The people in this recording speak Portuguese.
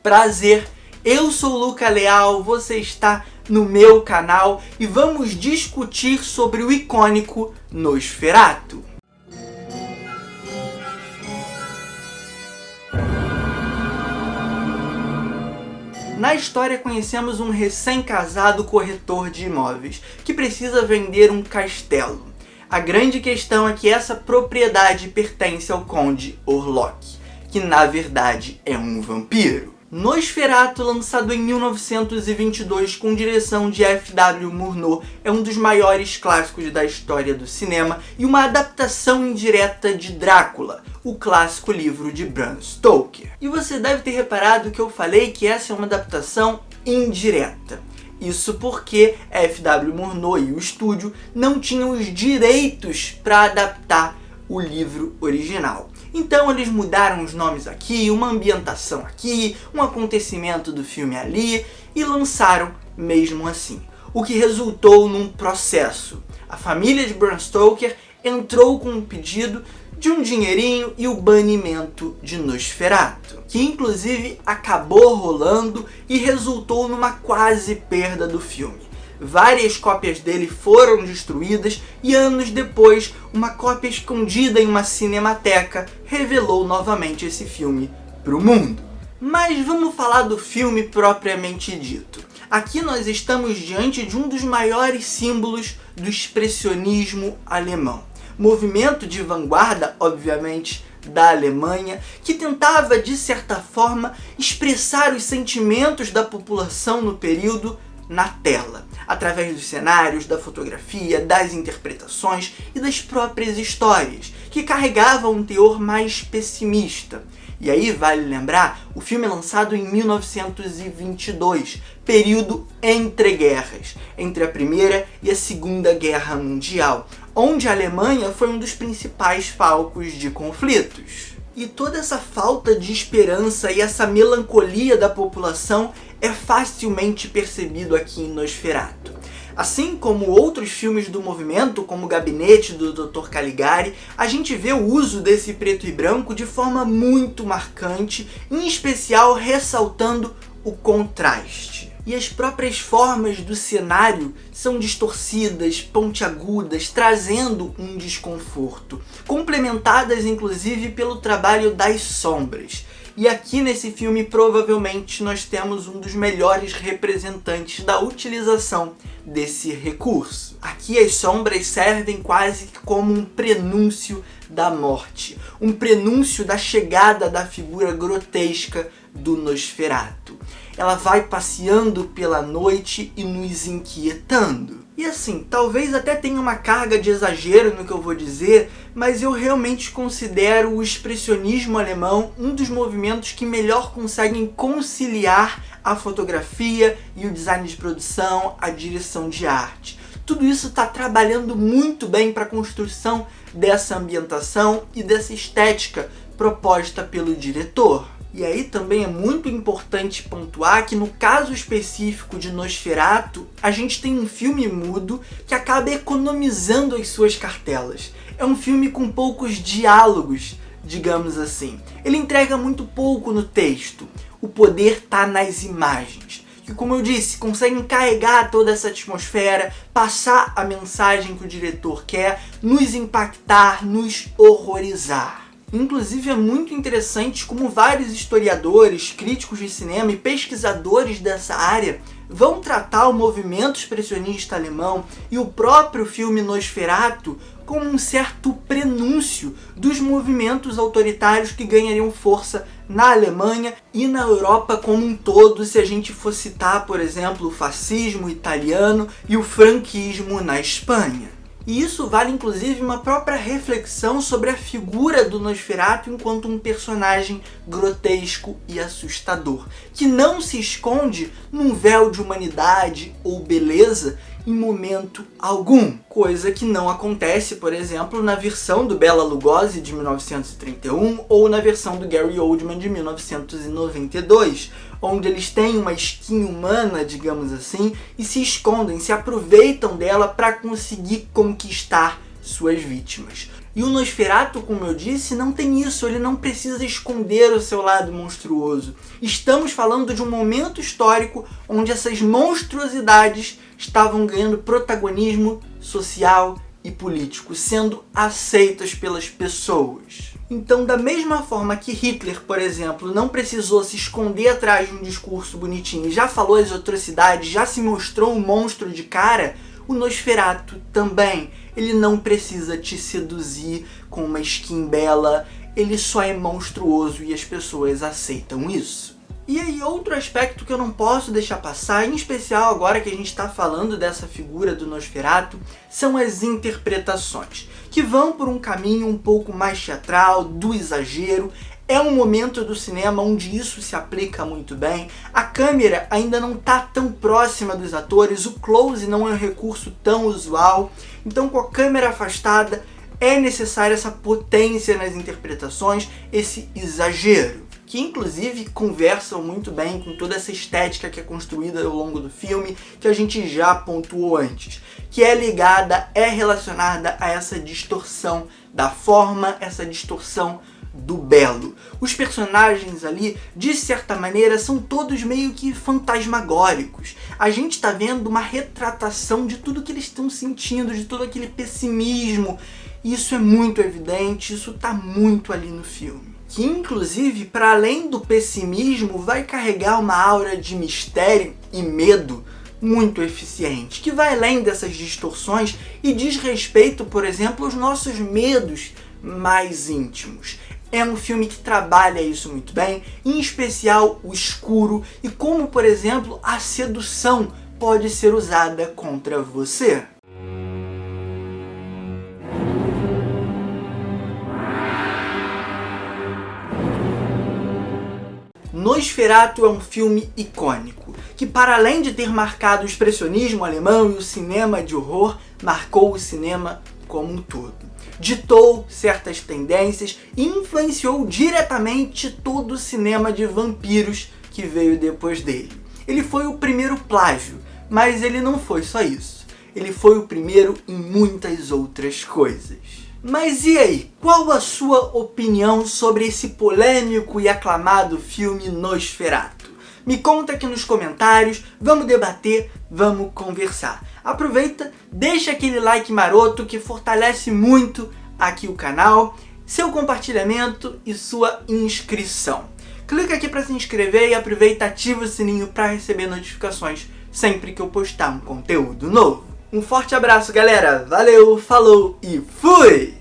Prazer, eu sou o Luca Leal, você está no meu canal e vamos discutir sobre o icônico Nosferatu. Na história conhecemos um recém-casado corretor de imóveis que precisa vender um castelo. A grande questão é que essa propriedade pertence ao Conde Orlok, que na verdade é um vampiro. Nosferatu, lançado em 1922 com direção de F.W. Murnau, é um dos maiores clássicos da história do cinema e uma adaptação indireta de Drácula, o clássico livro de Bram Stoker. E você deve ter reparado que eu falei que essa é uma adaptação indireta. Isso porque F.W. Murnau e o estúdio não tinham os direitos para adaptar o livro original. Então eles mudaram os nomes aqui, uma ambientação aqui, um acontecimento do filme ali e lançaram mesmo assim. O que resultou num processo. A família de Bram Stoker entrou com um pedido de um dinheirinho e o banimento de Nosferatu, que inclusive acabou rolando e resultou numa quase perda do filme. Várias cópias dele foram destruídas e anos depois, uma cópia escondida em uma cinemateca revelou novamente esse filme para o mundo. Mas vamos falar do filme propriamente dito. Aqui nós estamos diante de um dos maiores símbolos do expressionismo alemão. Movimento de vanguarda, obviamente, da Alemanha, que tentava, de certa forma, expressar os sentimentos da população no período na tela, através dos cenários, da fotografia, das interpretações e das próprias histórias, que carregavam um teor mais pessimista. E aí vale lembrar, o filme é lançado em 1922, período entre guerras, entre a Primeira e a Segunda Guerra Mundial, onde a Alemanha foi um dos principais palcos de conflitos. E toda essa falta de esperança e essa melancolia da população é facilmente percebido aqui em Nosferatu. Assim como outros filmes do movimento, como o Gabinete do Dr. Caligari, a gente vê o uso desse preto e branco de forma muito marcante, em especial ressaltando o contraste. E as próprias formas do cenário são distorcidas, pontiagudas, trazendo um desconforto, complementadas inclusive pelo trabalho das sombras. E aqui nesse filme provavelmente nós temos um dos melhores representantes da utilização desse recurso. Aqui as sombras servem quase como um prenúncio da morte, um prenúncio da chegada da figura grotesca do Nosferatu. Ela vai passeando pela noite e nos inquietando. E assim, talvez até tenha uma carga de exagero no que eu vou dizer, mas eu realmente considero o expressionismo alemão um dos movimentos que melhor conseguem conciliar a fotografia e o design de produção, a direção de arte. Tudo isso está trabalhando muito bem para a construção dessa ambientação e dessa estética proposta pelo diretor. E aí também é muito importante pontuar que no caso específico de Nosferatu, a gente tem um filme mudo que acaba economizando as suas cartelas. É um filme com poucos diálogos, digamos assim. Ele entrega muito pouco no texto. O poder está nas imagens. Que, como eu disse, conseguem carregar toda essa atmosfera, passar a mensagem que o diretor quer, nos impactar, nos horrorizar. Inclusive é muito interessante como vários historiadores, críticos de cinema e pesquisadores dessa área vão tratar o movimento expressionista alemão e o próprio filme Nosferatu como um certo prenúncio dos movimentos autoritários que ganhariam força na Alemanha e na Europa como um todo, se a gente for citar, por exemplo, o fascismo italiano e o franquismo na Espanha. E isso vale inclusive uma própria reflexão sobre a figura do Nosferatu enquanto um personagem grotesco e assustador, que não se esconde num véu de humanidade ou beleza em momento algum, coisa que não acontece, por exemplo, na versão do Bela Lugosi de 1931 ou na versão do Gary Oldman de 1992, onde eles têm uma skin humana, digamos assim, e se escondem, se aproveitam dela para conseguir conquistar suas vítimas. E o Nosferatu, como eu disse, não tem isso, ele não precisa esconder o seu lado monstruoso. Estamos falando de um momento histórico onde essas monstruosidades estavam ganhando protagonismo social e político, sendo aceitas pelas pessoas. Então, da mesma forma que Hitler, por exemplo, não precisou se esconder atrás de um discurso bonitinho, já falou as atrocidades, já se mostrou um monstro de cara, o Nosferatu também. Ele não precisa te seduzir com uma skin bela, ele só é monstruoso e as pessoas aceitam isso. E aí, outro aspecto que eu não posso deixar passar, em especial agora que a gente está falando dessa figura do Nosferatu, são as interpretações, que vão por um caminho um pouco mais teatral, do exagero. É um momento do cinema onde isso se aplica muito bem. A câmera ainda não está tão próxima dos atores, o close não é um recurso tão usual. Então, com a câmera afastada, é necessária essa potência nas interpretações, esse exagero, que inclusive conversam muito bem com toda essa estética que é construída ao longo do filme, que a gente já pontuou antes, que é ligada, é relacionada a essa distorção da forma, essa distorção do belo. Os personagens ali, de certa maneira, são todos meio que fantasmagóricos. A gente está vendo uma retratação de tudo que eles estão sentindo, de todo aquele pessimismo. Isso é muito evidente, isso está muito ali no filme. Que inclusive, para além do pessimismo, vai carregar uma aura de mistério e medo muito eficiente, que vai além dessas distorções e diz respeito, por exemplo, aos nossos medos mais íntimos. É um filme que trabalha isso muito bem, em especial o escuro e como, por exemplo, a sedução pode ser usada contra você. Nosferatu é um filme icônico, que para além de ter marcado o expressionismo alemão e o cinema de horror, marcou o cinema como um todo. Ditou certas tendências e influenciou diretamente todo o cinema de vampiros que veio depois dele. Ele foi o primeiro plágio, mas ele não foi só isso. Ele foi o primeiro em muitas outras coisas. Mas e aí, qual a sua opinião sobre esse polêmico e aclamado filme Nosferatu? Me conta aqui nos comentários, vamos debater, vamos conversar. Aproveita, deixa aquele like maroto que fortalece muito aqui o canal, seu compartilhamento e sua inscrição. Clica aqui para se inscrever e aproveita e ativa o sininho para receber notificações sempre que eu postar um conteúdo novo. Um forte abraço, galera. Valeu, falou e fui!